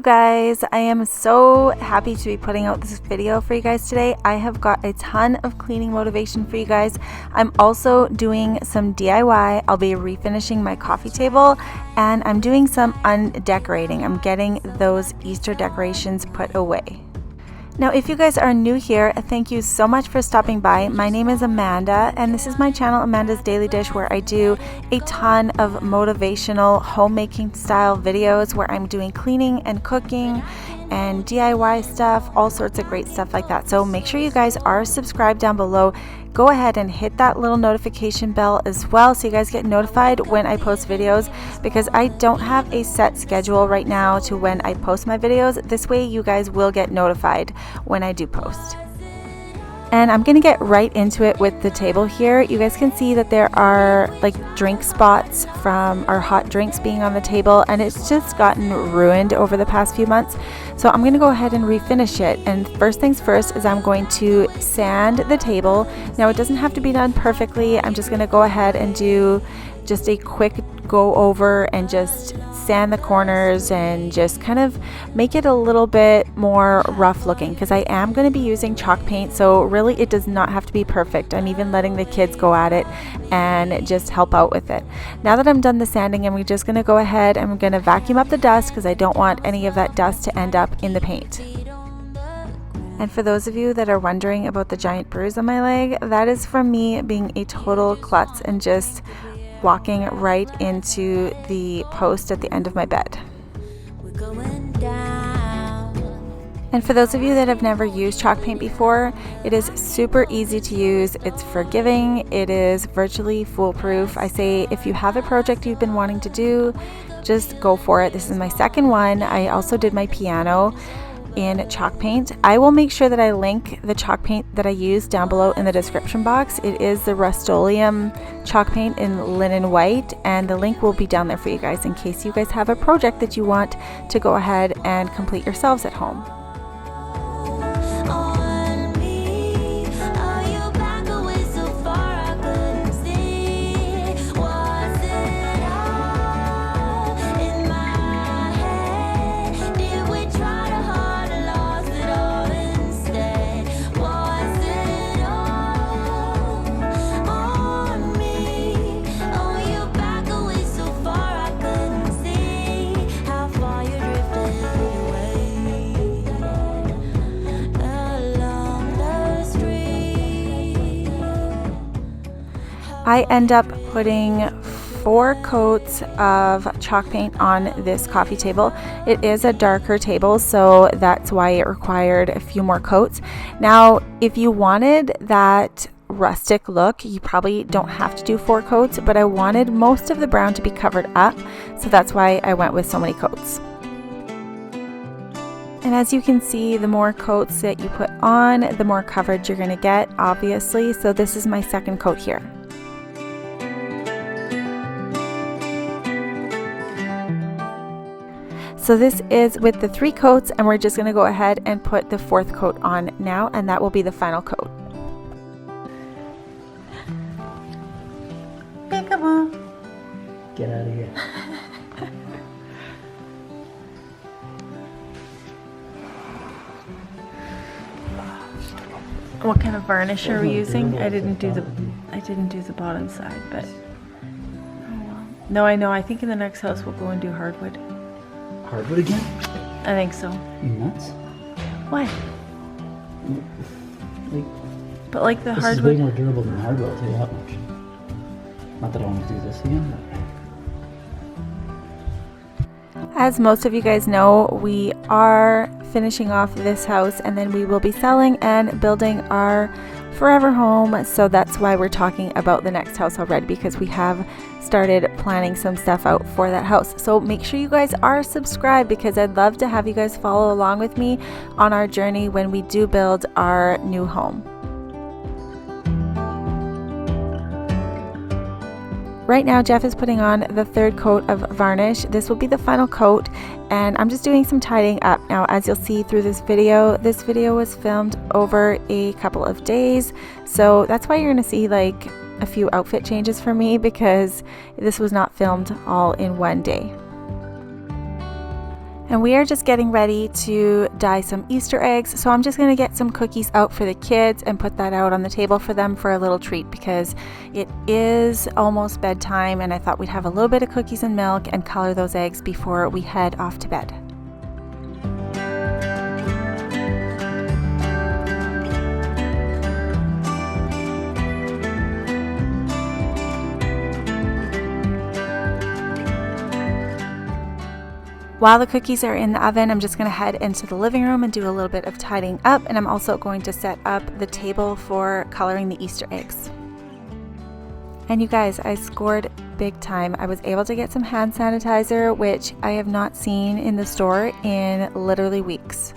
guys, I am so happy to be putting out this video for you guys today. I have got a ton of cleaning motivation for you guys. I'm also doing some DIY. I'll be refinishing my coffee table and I'm doing some undecorating. I'm getting those Easter decorations put away. Now, if you guys are new here, thank you so much for stopping by. My name is Amanda, and this is my channel, Amanda's Daily Dish, where I do a ton of motivational homemaking style videos where I'm doing cleaning and cooking and DIY stuff, all sorts of great stuff like that. So make sure you guys are subscribed down below. Go ahead and hit that little notification bell as well so you guys get notified when I post videos, because I don't have a set schedule right now to when I post my videos. This way you guys will get notified when I do post. And I'm gonna get right into it with the table here. You guys can see that there are like drink spots from our hot drinks being on the table, and it's just gotten ruined over the past few months. So I'm gonna go ahead and refinish it. And first things first is I'm going to sand the table. Now it doesn't have to be done perfectly. I'm just gonna go ahead and do just a quick go over and just sand the corners and just kind of make it a little bit more rough looking, because I am going to be using chalk paint, so really it does not have to be perfect. I'm even letting the kids go at it and just help out with it. Now that I'm done the sanding, I'm just going to go ahead and I'm going to vacuum up the dust, because I don't want any of that dust to end up in the paint. And for those of you that are wondering about the giant bruise on my leg, that is from me being a total klutz and just walking right into the post at the end of my bed. And for those of you that have never used chalk paint before, it is super easy to use. It's forgiving. It is virtually foolproof. I say if you have a project you've been wanting to do, just go for it. This is my second one. I also did my piano in chalk paint. I will make sure that I link the chalk paint that I use down below in the description box. It is the Rust-Oleum chalk paint in linen white, and the link will be down there for you guys in case you guys have a project that you want to go ahead and complete yourselves at home. I end up putting 4 coats of chalk paint on this coffee table. It is a darker table, so that's why it required a few more coats. Now, if you wanted that rustic look, you probably don't have to do 4 coats, but I wanted most of the brown to be covered up, so that's why I went with so many coats. And as you can see, the more coats that you put on, the more coverage you're going to get, obviously. So this is my second coat here. So this is with the 3 coats, and we're just going to go ahead and put the 4th coat on now, and that will be the final coat. Okay, come on. Get out of here. What kind of varnish are we using? I didn't do the bottom side, but oh well. No, I know. I think in the next house we'll go and do hardwood. Hardwood again? I think so. You nuts? Why? But like the this hardwood. This is way more durable than hardwood, I'll tell you that much. Not that I want to do this again, but... As most of you guys know, we are finishing off this house, and then we will be selling and building our forever home. So that's why we're talking about the next house already, because we have started planning some stuff out for that house. So make sure you guys are subscribed, because I'd love to have you guys follow along with me on our journey when we do build our new home. Right now, Jeff is putting on the 3rd coat of varnish. This will be the final coat, and I'm just doing some tidying up. Now, as you'll see through this video was filmed over a couple of days, so that's why you're going to see like a few outfit changes for me, because this was not filmed all in one day. And we are just getting ready to dye some Easter eggs. So I'm just going to get some cookies out for the kids and put that out on the table for them for a little treat, because it is almost bedtime and I thought we'd have a little bit of cookies and milk and color those eggs before we head off to bed. While the cookies are in the oven, I'm just going to head into the living room and do a little bit of tidying up, and I'm also going to set up the table for coloring the Easter eggs. And you guys, I scored big time. I was able to get some hand sanitizer, which I have not seen in the store in literally weeks.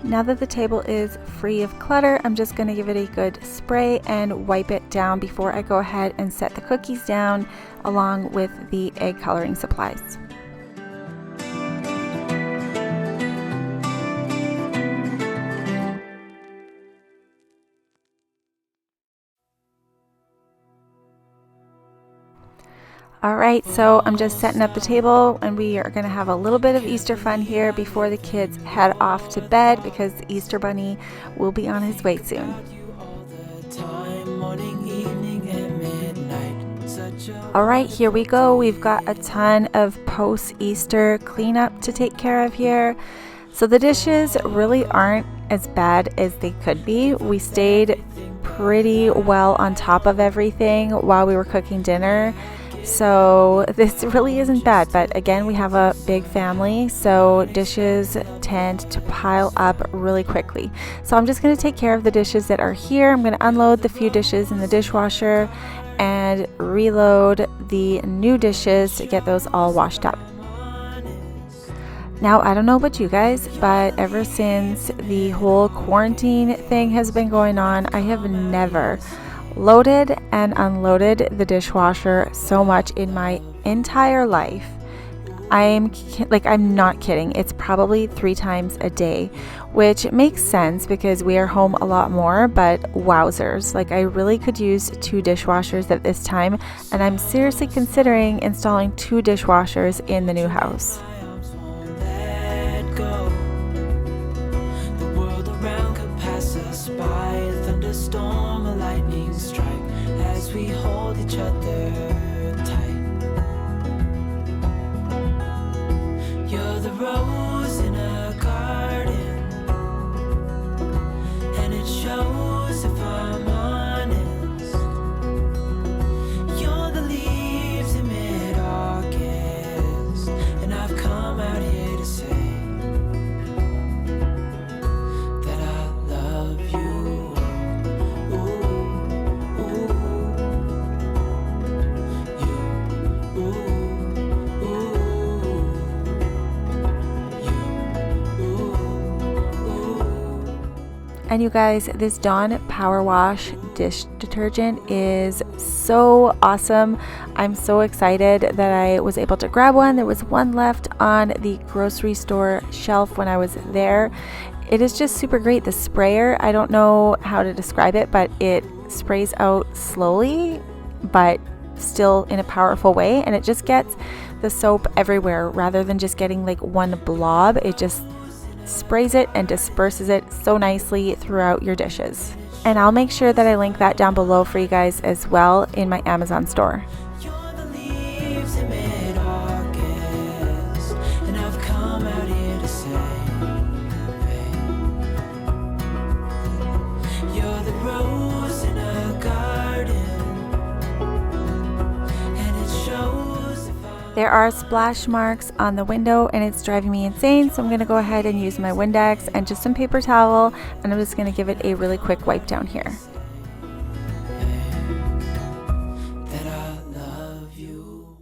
Now that the table is free of clutter, I'm just going to give it a good spray and wipe it down before I go ahead and set the cookies down along with the egg coloring supplies. All right, so I'm just setting up the table and we are going to have a little bit of Easter fun here before the kids head off to bed, because the Easter Bunny will be on his way soon. All right, here we go. We've got a ton of post-Easter cleanup to take care of here. So the dishes really aren't as bad as they could be. We stayed pretty well on top of everything while we were cooking dinner. So this really isn't bad, but again, we have a big family, so dishes tend to pile up really quickly. So I'm just going to take care of the dishes that are here. I'm going to unload the few dishes in the dishwasher and reload the new dishes to get those all washed up. Now, I don't know about you guys, but ever since the whole quarantine thing has been going on, I have never loaded and unloaded the dishwasher so much in my entire life. I'm not kidding. It's probably 3 times a day, which makes sense because we are home a lot more, but wowzers, I really could use 2 dishwashers at this time, and I'm seriously considering installing 2 dishwashers in the new house. We hold each other tight. You're the rose in a garden, and it shows if I'm honest. You're the leaves in mid-August, and I've come out here to say that I love you. And you guys, this Dawn Power Wash dish detergent is so awesome. I'm so excited that I was able to grab one. There was one left on the grocery store shelf when I was there. It is just super great. The sprayer, I don't know how to describe it, but it sprays out slowly, but still in a powerful way. And it just gets the soap everywhere rather than just getting one blob. It just sprays it and disperses it so nicely throughout your dishes. And I'll make sure that I link that down below for you guys as well in my Amazon store. There are splash marks on the window and it's driving me insane, so I'm going to go ahead and use my Windex and just some paper towel, and I'm just going to give it a really quick wipe down here. that I love you.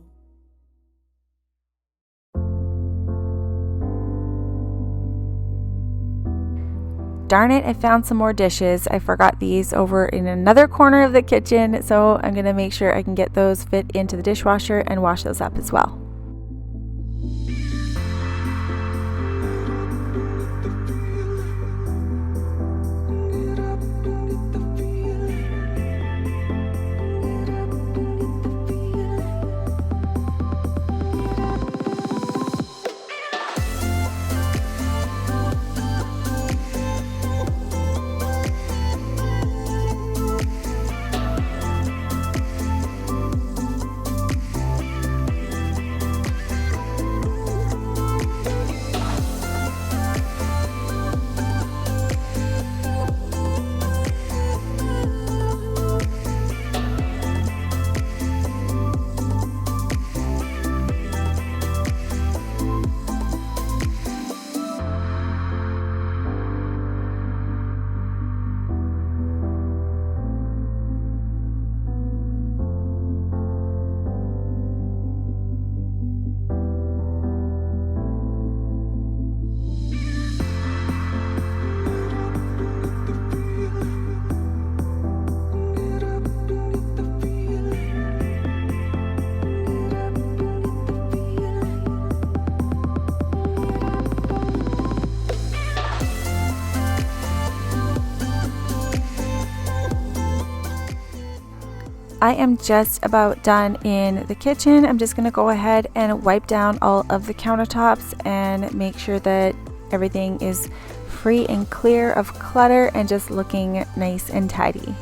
Darn it, I found some more dishes. I forgot these over in another corner of the kitchen, so I'm going to make sure I can get those fit into the dishwasher and wash those up as well. I am just about done in the kitchen. I'm just going to go ahead and wipe down all of the countertops and make sure that everything is free and clear of clutter and just looking nice and tidy.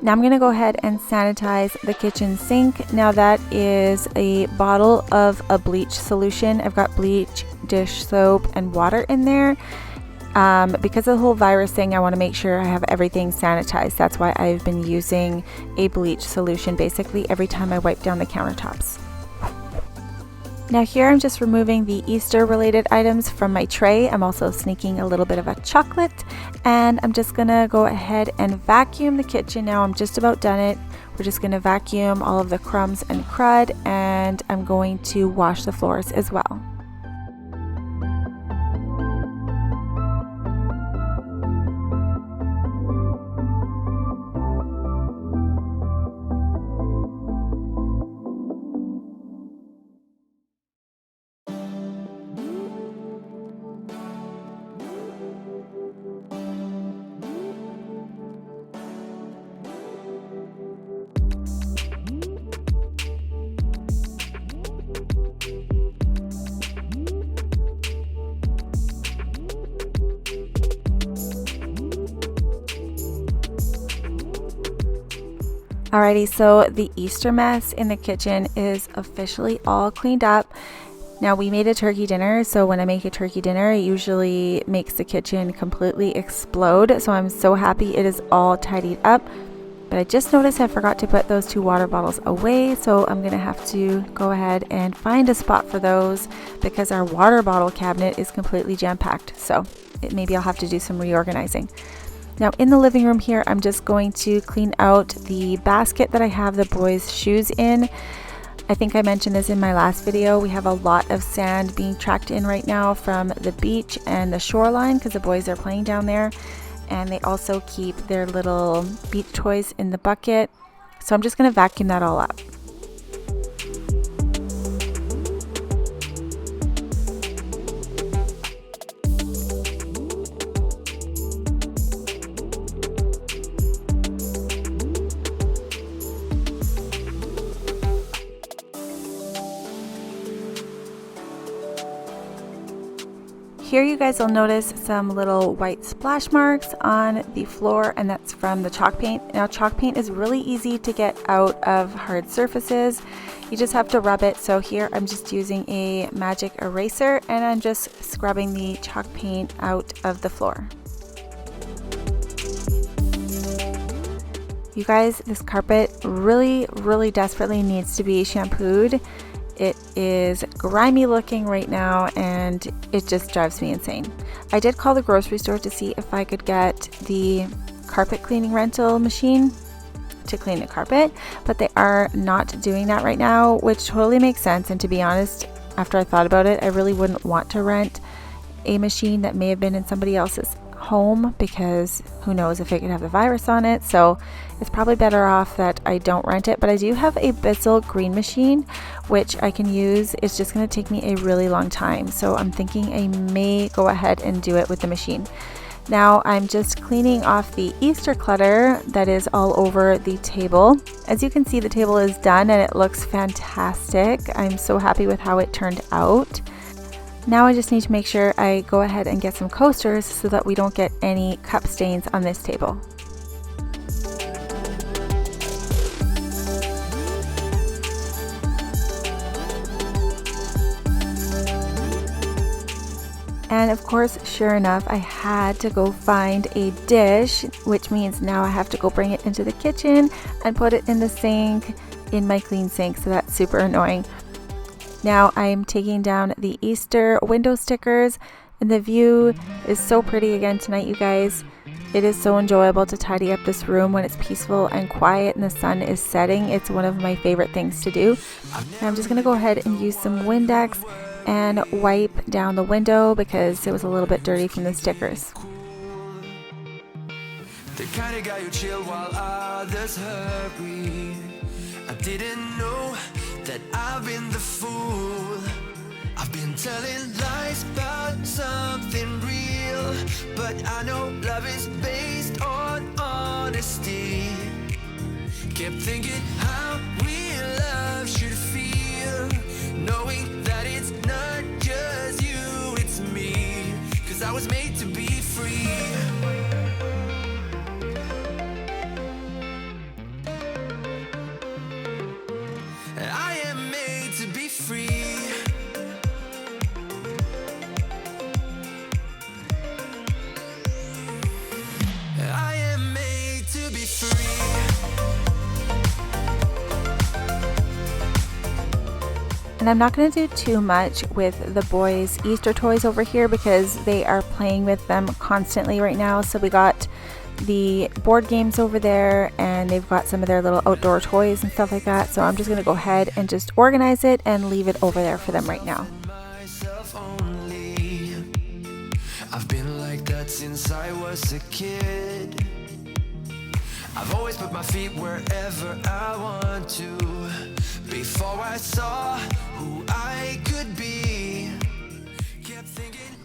Now I'm going to go ahead and sanitize the kitchen sink. Now that is a bottle of a bleach solution. I've got bleach, dish soap, and water in there. Because of the whole virus thing, I want to make sure I have everything sanitized. That's why I've been using a bleach solution basically every time I wipe down the countertops. Now here I'm just removing the Easter related items from my tray. I'm also sneaking a little bit of a chocolate, and I'm just gonna go ahead and vacuum the kitchen. Now I'm just about done it. We're just gonna vacuum all of the crumbs and crud, and I'm going to wash the floors as well. Alrighty, so the Easter mess in the kitchen is officially all cleaned up. Now we made a turkey dinner, so when I make a turkey dinner, it usually makes the kitchen completely explode. So I'm so happy it is all tidied up. But I just noticed I forgot to put those 2 water bottles away, so I'm gonna have to go ahead and find a spot for those because our water bottle cabinet is completely jam-packed. So maybe I'll have to do some reorganizing. Now in the living room here, I'm just going to clean out the basket that I have the boys' shoes in. I think I mentioned this in my last video. We have a lot of sand being tracked in right now from the beach and the shoreline because the boys are playing down there. And they also keep their little beach toys in the bucket. So I'm just going to vacuum that all up. here you guys will notice some little white splash marks on the floor, and that's from the chalk paint. Now chalk paint is really easy to get out of hard surfaces. You just have to rub it. So here I'm just using a magic eraser and I'm just scrubbing the chalk paint out of the floor. You guys, this carpet really desperately needs to be shampooed. It is grimy looking right now and it just drives me insane. I did call the grocery store to see if I could get the carpet cleaning rental machine to clean the carpet, but they are not doing that right now, which totally makes sense. And to be honest, after I thought about it, I really wouldn't want to rent a machine that may have been in somebody else's home, because who knows if it could have the virus on it. So it's probably better off that I don't rent it. But I do have a Bissell green machine which I can use. It's just going to take me a really long time, so I'm thinking I may go ahead and do it with the machine. Now I'm just cleaning off the Easter clutter that is all over the table. As you can see, the table is done and it looks fantastic. I'm so happy with how it turned out. Now I just need to make sure I go ahead and get some coasters so that we don't get any cup stains on this table. And of course, sure enough, I had to go find a dish, which means now I have to go bring it into the kitchen and put it in the sink, in my clean sink, so that's super annoying. Now I'm taking down the Easter window stickers, and the view is so pretty again tonight, you guys. It is so enjoyable to tidy up this room when it's peaceful and quiet and the sun is setting. It's one of my favorite things to do. And I'm just going to go ahead and use some Windex and wipe down the window because it was a little bit dirty from the stickers. The kind of guy who chill while others hurry. I didn't know that I've been the fool. I've been telling lies about something real, but I know love is based on honesty. Kept thinking how real love should feel, knowing that it's not just you, it's me, 'cause I was made to be free. I am made to be free. I am made to be free. And I'm not going to do too much with the boys' Easter toys over here because they are playing with them constantly right now. So we got the board games over there and they've got some of their little outdoor toys and stuff like that. So I'm just going to go ahead and just organize it and leave it over there for them right now. I've been like that since I was a kid. I've always put my feet wherever I want to. Before I saw who I could be.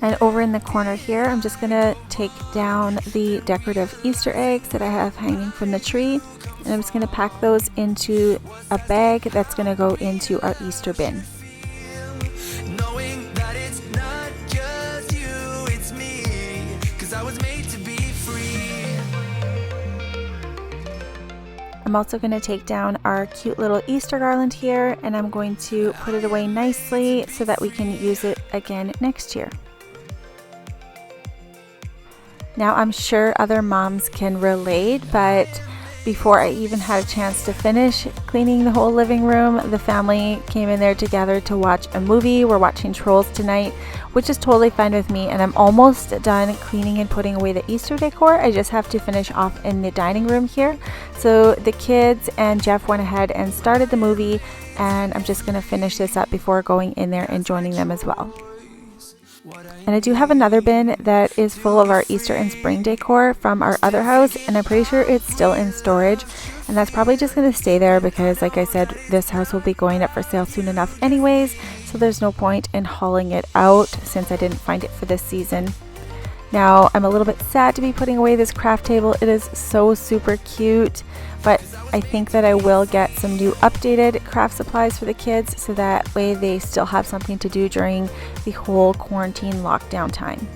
And over in the corner here, I'm just going to take down the decorative Easter eggs that I have hanging from the tree. And I'm just going to pack those into a bag that's going to go into our Easter bin. Knowing that it's not just you, it's me. 'Cause I was made to be free. I'm also going to take down our cute little Easter garland here, and I'm going to put it away nicely so that we can use it again next year. Now I'm sure other moms can relate, but before I even had a chance to finish cleaning the whole living room, the family came in there together to watch a movie. We're watching Trolls tonight, which is totally fine with me, and I'm almost done cleaning and putting away the Easter decor. I just have to finish off in the dining room here. So the kids and Jeff went ahead and started the movie, and I'm just going to finish this up before going in there and joining them as well. And I do have another bin that is full of our Easter and spring decor from our other house, and I'm pretty sure it's still in storage, and that's probably just going to stay there because, like I said, this house will be going up for sale soon enough anyways, so there's no point in hauling it out since I didn't find it for this season. Now, I'm a little bit sad to be putting away this craft table. It is so super cute, but I think that I will get some new updated craft supplies for the kids so that way they still have something to do during the whole quarantine lockdown time.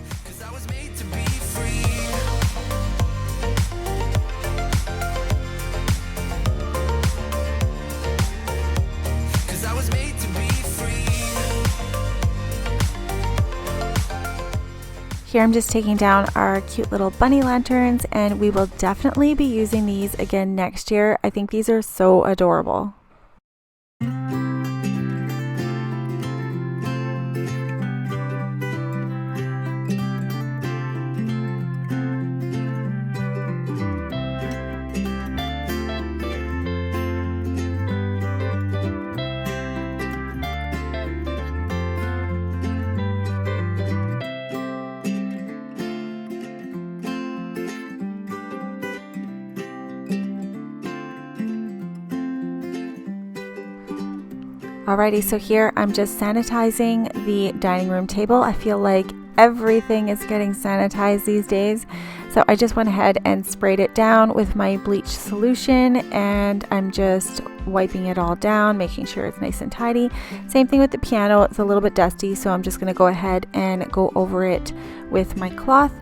Here I'm just taking down our cute little bunny lanterns, and we will definitely be using these again next year. I think these are so adorable. Alrighty, so here I'm just sanitizing the dining room table. I feel like everything is getting sanitized these days. So I just went ahead and sprayed it down with my bleach solution, and I'm just wiping it all down, making sure it's nice and tidy. Same thing with the piano. It's a little bit dusty, so I'm just going to go ahead and go over it with my cloth.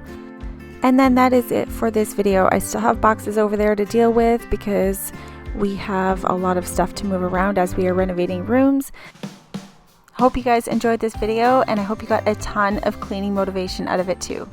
And then that is it for this video. I still have boxes over there to deal with because we have a lot of stuff to move around as we are renovating rooms. Hope you guys enjoyed this video, and I hope you got a ton of cleaning motivation out of it too.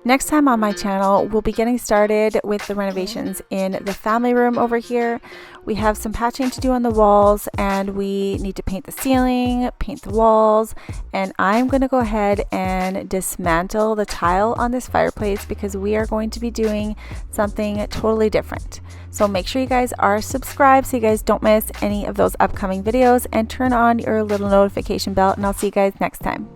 Next time on my channel, we'll be getting started with the renovations in the family room over here. We have some patching to do on the walls, and we need to paint the ceiling, paint the walls, and I'm going to go ahead and dismantle the tile on this fireplace because we are going to be doing something totally different. So make sure you guys are subscribed so you guys don't miss any of those upcoming videos, and turn on your little notification bell, and I'll see you guys next time.